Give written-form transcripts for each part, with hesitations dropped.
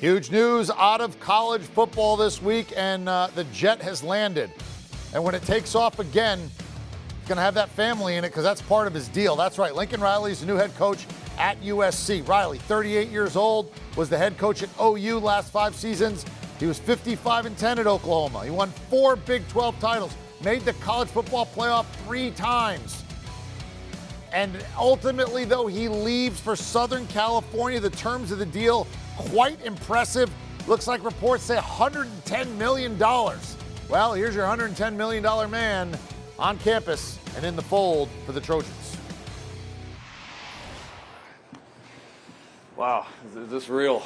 Huge news out of college football this week, and the jet has landed. And when it takes off again, it's going to have that family in it because that's part of his deal. That's right. Lincoln Riley's the new head coach at USC. Riley, 38 years old, was the head coach at OU last 5 seasons. He was 55-10 at Oklahoma. He won 4 Big 12 titles, made the college football playoff 3 times. And ultimately, though, he leaves for Southern California. The terms of the deal, quite impressive. Looks like reports say $110 million. Well, here's your $110 million man on campus and in the fold for the Trojans. Wow, is this real?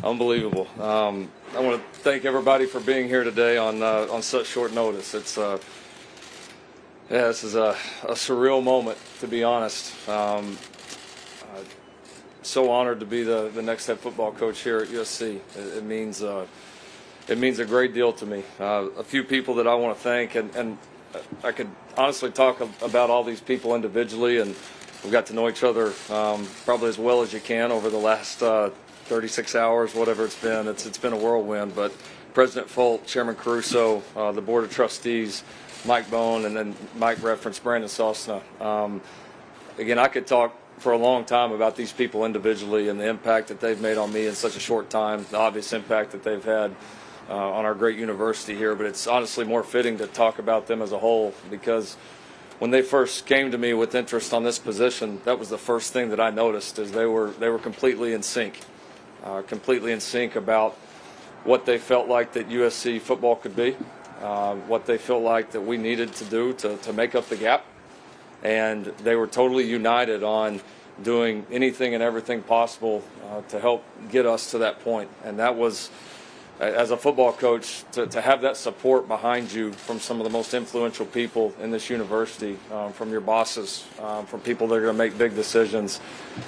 Unbelievable. I want to thank everybody for being here today on such short notice. This is a surreal moment, to be honest. So honored to be the next head football coach here at USC. It means a great deal to me. A few people that I want to thank, and I could honestly talk about all these people individually, and we've got to know each other probably as well as you can over the last 36 hours, whatever it's been. It's been a whirlwind, but President Folt, Chairman Caruso, the Board of Trustees, Mike Bone, and then Mike referenced Brandon Sosna. Again, I could talk for a long time about these people individually and the impact that they've made on me in such a short time, the obvious impact that they've had on our great university here. But it's honestly more fitting to talk about them as a whole, because when they first came to me with interest on this position, that was the first thing that I noticed, is they were completely in sync about what they felt like that USC football could be. What they felt like that we needed to do to make up the gap. And they were totally united on doing anything and everything possible to help get us to that point. And that was, as a football coach, to have that support behind you from some of the most influential people in this university, from your bosses, from people that are going to make big decisions.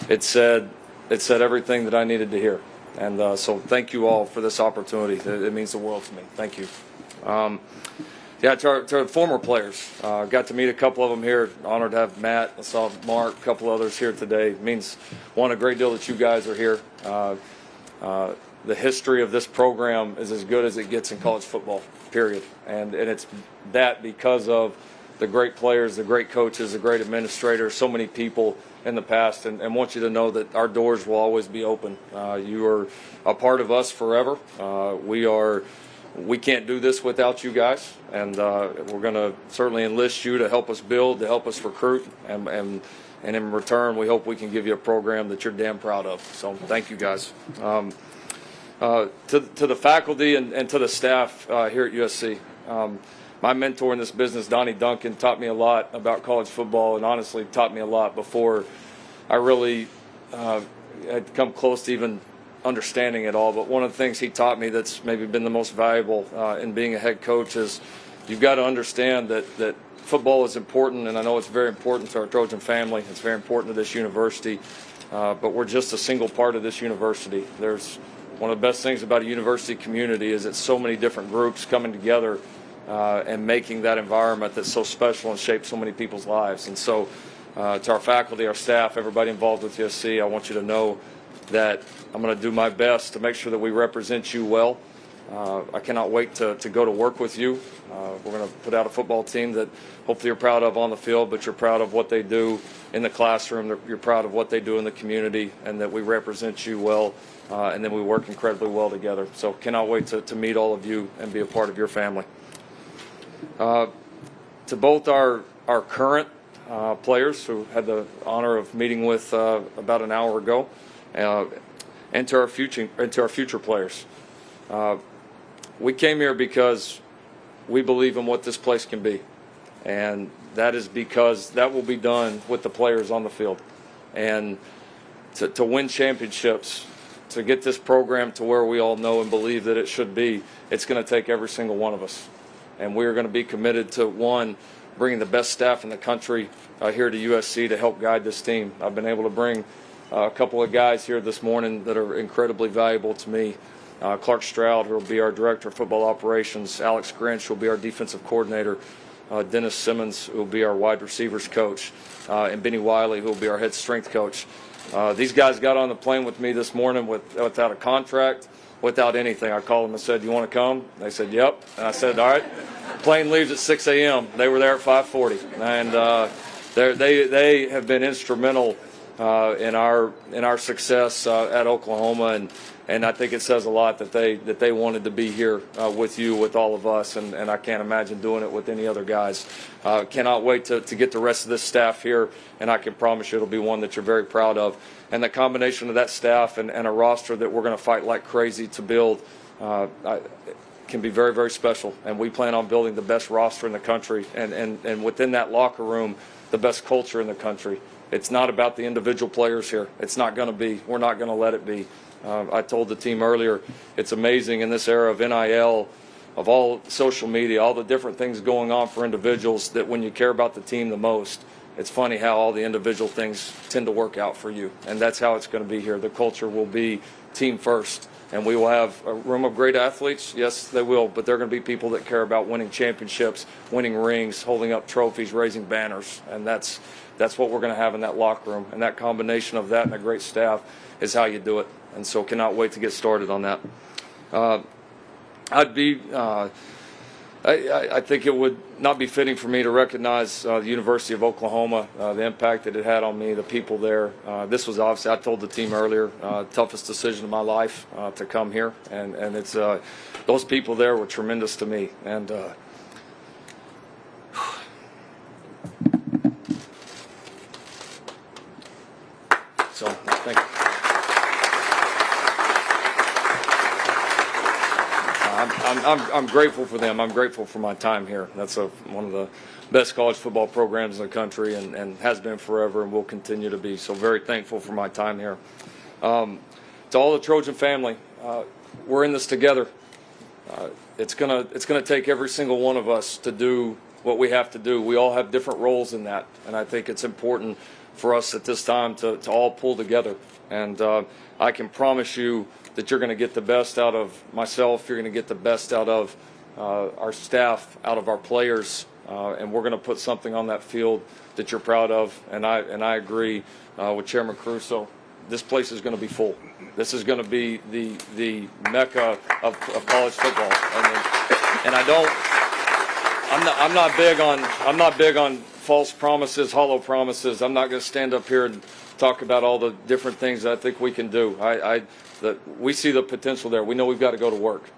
It said everything that I needed to hear. And so thank you all for this opportunity. It means the world to me. Thank you. To our former players, got to meet a couple of them here. Honored to have Matt. I saw Mark, a couple others here today. It means, one, a great deal that you guys are here. The history of this program is as good as it gets in college football, period. And it's that because of the great players, the great coaches, the great administrators, so many people in the past, and want you to know that our doors will always be open. You are a part of us forever. We can't do this without you guys, and we're going to certainly enlist you to help us build, to help us recruit, and in return, we hope we can give you a program that you're damn proud of. So thank you guys. To the faculty and to the staff here at USC, my mentor in this business, Donnie Duncan, taught me a lot about college football, and honestly taught me a lot before I really had come close to even understanding it all. But one of the things he taught me that's maybe been the most valuable in being a head coach is you've got to understand that football is important, and I know it's very important to our Trojan family. It's very important to this university, but we're just a single part of this university. There's one of the best things about a university community is it's so many different groups coming together and making that environment that's so special and shapes so many people's lives. And so to our faculty, our staff, everybody involved with USC, I want you to know that I'm going to do my best to make sure that we represent you well. I cannot wait to go to work with you. We're going to put out a football team that hopefully you're proud of on the field, but you're proud of what they do in the classroom. You're proud of what they do in the community, and that we represent you well, and then we work incredibly well together. So cannot wait to meet all of you and be a part of your family. To both our current players who had the honor of meeting with about an hour ago, and to our future players. We came here because we believe in what this place can be, and that is because that will be done with the players on the field. And to win championships, to get this program to where we all know and believe that it should be, it's going to take every single one of us. And we're going to be committed to, one, bringing the best staff in the country here to USC to help guide this team. I've been able to bring a couple of guys here this morning that are incredibly valuable to me. Clark Stroud, who will be our Director of Football Operations, Alex Grinch, who will be our Defensive Coordinator, Dennis Simmons, who will be our Wide Receivers Coach, and Benny Wiley, who will be our Head Strength Coach. These guys got on the plane with me this morning without a contract, without anything. I called them and said, "You want to come?" They said, "Yep." And I said, "All right." Plane leaves at 6 a.m. They were there at 5:40, and they have been instrumental in our success at Oklahoma, and I think it says a lot that they wanted to be here with you, with all of us, and I can't imagine doing it with any other guys. Cannot wait to get the rest of this staff here, and I can promise you it'll be one that you're very proud of. And the combination of that staff and a roster that we're going to fight like crazy to build can be very, very special. And we plan on building the best roster in the country, and within that locker room, the best culture in the country. It's not about the individual players here. It's not going to be. We're not going to let it be. I told the team earlier, it's amazing in this era of NIL, of all social media, all the different things going on for individuals, that when you care about the team the most, it's funny how all the individual things tend to work out for you. And that's how it's going to be here. The culture will be team first. And we will have a room of great athletes. Yes, they will. But they're going to be people that care about winning championships, winning rings, holding up trophies, raising banners. And that's what we're going to have in that locker room. And that combination of that and a great staff is how you do it. And so cannot wait to get started on that. I think it would not be fitting for me to recognize the University of Oklahoma, the impact that it had on me, the people there. This was obviously, I told the team earlier, toughest decision of my life to come here. And it's those people there were tremendous to me. And so, thank you. I'm grateful for them. I'm grateful for my time here. That's one of the best college football programs in the country, and has been forever and will continue to be. So very thankful for my time here. To all the Trojan family, we're in this together. It's gonna take every single one of us to do what we have to do. We all have different roles in that, and I think it's important for us at this time to all pull together. And I can promise you that you're going to get the best out of myself. You're going to get the best out of our staff, out of our players, and we're going to put something on that field that you're proud of. And I agree with Chairman Caruso. This place is going to be full. This is going to be the mecca of college football. And I'm not big on false promises, hollow promises. I'm not going to stand up here and talk about all the different things that I think we can do. We see the potential there. We know we've got to go to work,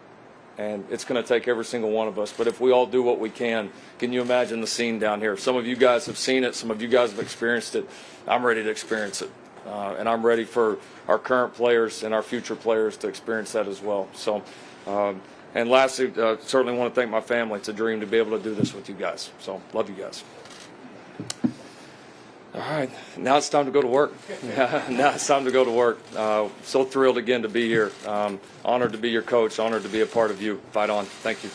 and it's going to take every single one of us. But if we all do what we can you imagine the scene down here? Some of you guys have seen it. Some of you guys have experienced it. I'm ready to experience it, and I'm ready for our current players and our future players to experience that as well. So, and lastly, certainly want to thank my family. It's a dream to be able to do this with you guys. So, love you guys. All right, now it's time to go to work. Now it's time to go to work. So thrilled again to be here. Honored to be your coach. Honored to be a part of you. Fight on. Thank you.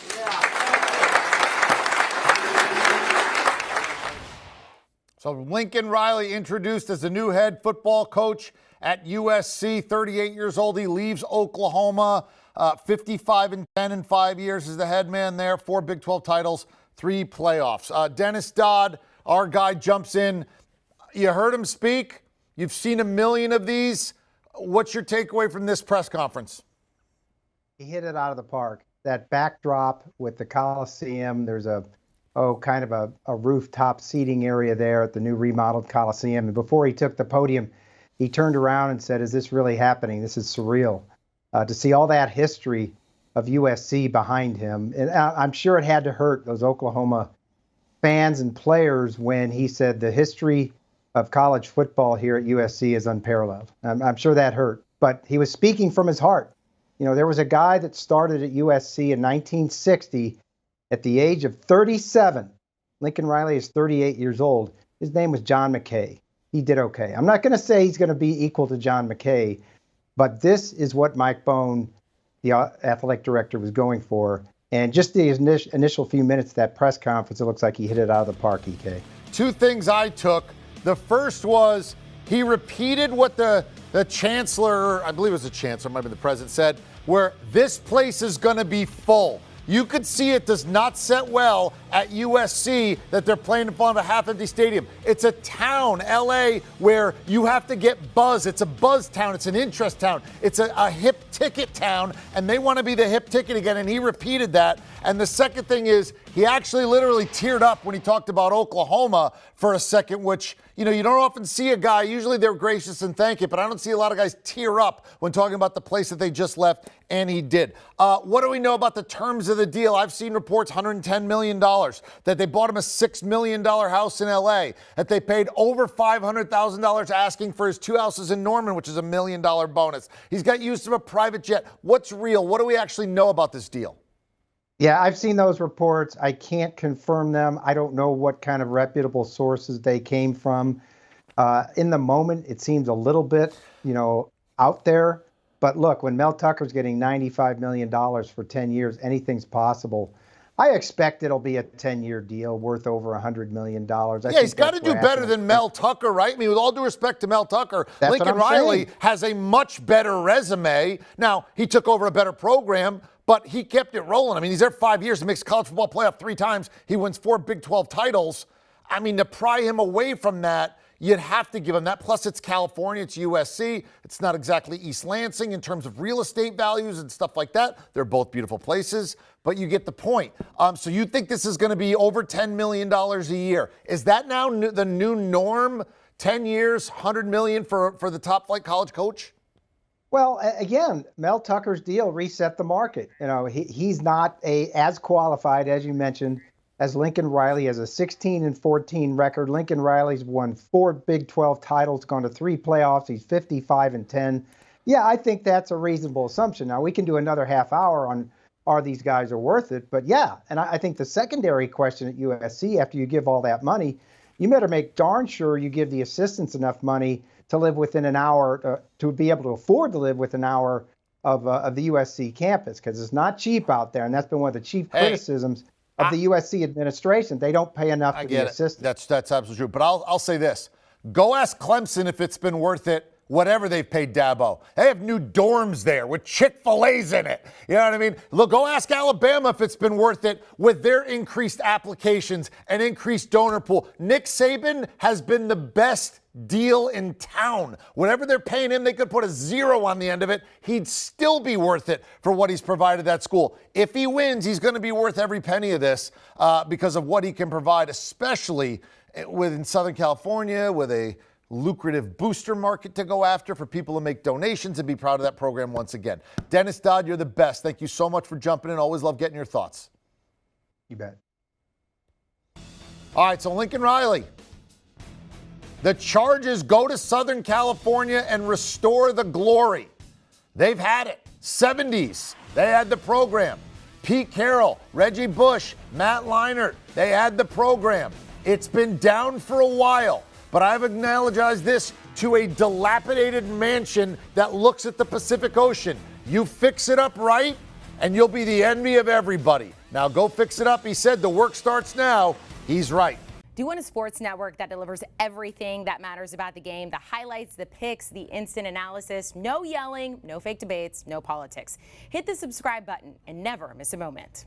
So Lincoln Riley introduced as the new head football coach at USC. 38 years old. He leaves Oklahoma. 55-10 in 5 years as the head man there. 4 Big 12 titles, 3 playoffs. Dennis Dodd, our guy, jumps in. You heard him speak. You've seen a million of these. What's your takeaway from this press conference? He hit it out of the park. That backdrop with the Coliseum, there's kind of a rooftop seating area there at the new remodeled Coliseum. And before he took the podium, he turned around and said, "Is this really happening? This is surreal." To see all that history of USC behind him. And I'm sure it had to hurt those Oklahoma fans and players when he said the history of college football here at USC is unparalleled. I'm sure that hurt, but he was speaking from his heart. You know, there was a guy that started at USC in 1960 at the age of 37. Lincoln Riley is 38 years old. His name was John McKay. He did okay. I'm not going to say he's going to be equal to John McKay, but this is what Mike Bohn, the athletic director, was going for. And just the initial few minutes of that press conference, it looks like he hit it out of the park, EK. 2 things I took. The first was he repeated what the chancellor, I believe it was the chancellor, might be the president, said, where this place is going to be full. You could see it does not set well at USC that they're playing in front of a half-empty stadium. It's a town, LA, where you have to get buzz. It's a buzz town. It's an interest town. It's a hip ticket town, and they want to be the hip ticket again, and he repeated that. And the second thing is he actually literally teared up when he talked about Oklahoma for a second, which, you know, you don't often see a guy. Usually they're gracious and thank you, but I don't see a lot of guys tear up when talking about the place that they just left, and he did. What do we know about the terms of the deal? I've seen reports $110 million, that they bought him a $6 million house in L.A., that they paid over $500,000 asking for his 2 houses in Norman, which is $1 million bonus. He's got use of a private jet. What's real? What do we actually know about this deal? Yeah, I've seen those reports. I can't confirm them. I don't know what kind of reputable sources they came from. In the moment, it seems a little bit, out there. But look, when Mel Tucker's getting $95 million for 10 years, anything's possible. I expect it'll be a 10-year deal worth over $100 million. Yeah, he's got to do better than Mel Tucker, right? I mean, with all due respect to Mel Tucker, Lincoln Riley has a much better resume. Now, he took over a better program, but he kept it rolling. I mean, he's there 5 years. He makes college football playoff 3 times. He wins 4 Big 12 titles. I mean, to pry him away from that, you'd have to give him that. Plus, it's California. It's USC. It's not exactly East Lansing in terms of real estate values and stuff like that. They're both beautiful places, but you get the point. So you think this is going to be over $10 million a year. Is that now the new norm? 10 years, $100 million for the top-flight college coach? Well, again, Mel Tucker's deal reset the market. He's not as qualified, as you mentioned, as Lincoln Riley. Has a 16-14 record. Lincoln Riley's won 4 Big 12 titles, gone to 3 playoffs. He's 55-10. Yeah, I think that's a reasonable assumption. Now, we can do another half hour on are these guys are worth it. But yeah, and I think the secondary question at USC, after you give all that money, you better make darn sure you give the assistants enough money to live within an hour, to be able to afford to live within an hour of the USC campus, because it's not cheap out there. And that's been one of the chief criticisms of the USC administration. They don't pay enough for the assistants. That's absolutely true. But I'll say this. Go ask Clemson if it's been worth it, whatever they've paid Dabo. They have new dorms there with Chick-fil-A's in it. You know what I mean? Look, go ask Alabama if it's been worth it with their increased applications and increased donor pool. Nick Saban has been the best deal in town. Whatever they're paying him, they could put a 0 on the end of it. He'd still be worth it for what he's provided that school. If he wins, he's going to be worth every penny of this because of what he can provide, especially in Southern California with a lucrative booster market to go after for people to make donations and be proud of that program once again. Dennis Dodd, you're the best. Thank you so much for jumping in. Always love getting your thoughts. You bet. All right, so Lincoln Riley. The Chargers go to Southern California and restore the glory. They've had it. 70s, they had the program. Pete Carroll, Reggie Bush, Matt Leinart, they had the program. It's been down for a while, but I've analogized this to a dilapidated mansion that looks at the Pacific Ocean. You fix it up right, and you'll be the envy of everybody. Now go fix it up. He said the work starts now. He's right. Do you want a sports network that delivers everything that matters about the game? The highlights, the picks, the instant analysis, no yelling, no fake debates, no politics. Hit the subscribe button and never miss a moment.